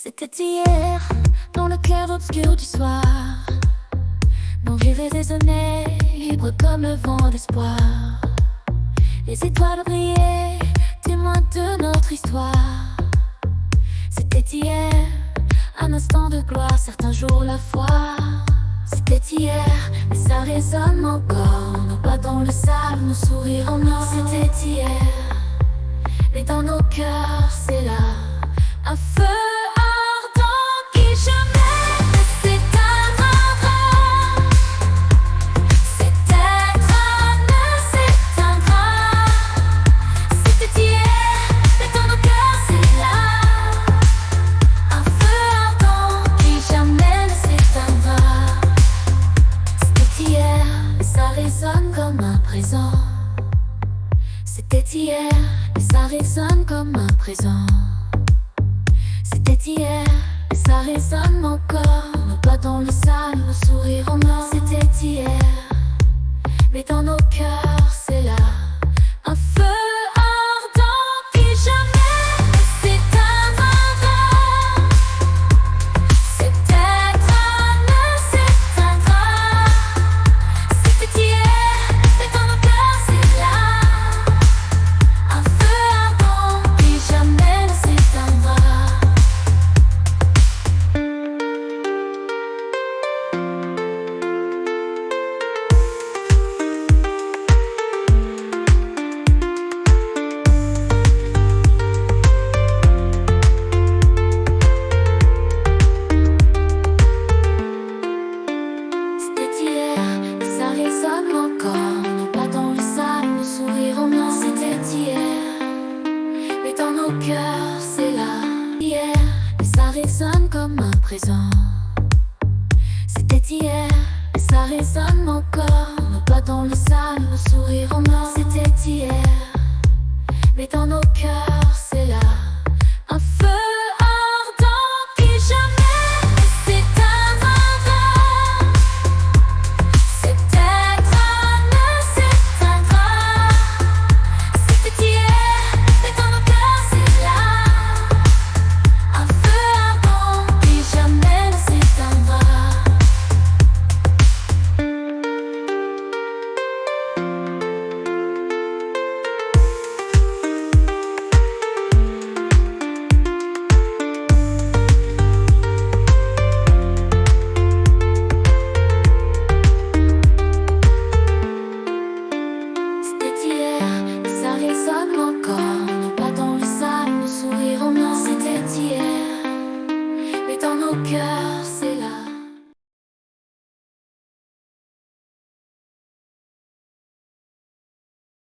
C'était hier, dans le cœur obscur du soir. Nos rêves résonnaient, libres comme le vent d'espoir. Les étoiles brillaient, témoins de notre histoire. C'était hier, un instant de gloire, certains jours la foi. C'était hier, mais ça résonne encore. Nos pas dans le sable, nos sourires en or. C'était hier, mais dans nos cœurs, c'est là un feu ardent qui jamais ne s'éteindra. Cet être ne s'éteindra. C'était hier, mais dans nos cœurs, c'est là un feu ardent qui jamais ne s'éteindra. C'était hier, mais ça résonne comme un présent. C'était hier, mais ça résonne comme un présent. C'était hier, mais ça résonne encore. Nos pas dans le sable, nos sourires en or. C'était hier, mais dans nos cœurs, c'est là un feu ardent qui jamais ne s'éteindra. Cet être ne s'éteindra. C'était hier, mais dans nos cœurs, c'est là un feu ardent qui jamais ne s'éteindra. C'était hier, et ça résonne encore. Nos pas dans le sable, nos sourires en or. C'était hier, mais dans nos cœurs, c'est là. Hier, et ça résonne comme un présent. C'était hier, et ça résonne encore. Nos pas dans le sable, nos sourires en or. C'était hier, mais dans nos cœurs, c'est là un feu ardent qui jamais ne s'éteindra. Cet être ne s'éteindra. C'était hier, mais dans nos cœurs, c'est là un feu ardent qui jamais ne s'éteindra. C'était hier, mais ça résonne encore. Nos pas dans le sable, nos sourires en or. C'était hier, mais dans nos cœurs,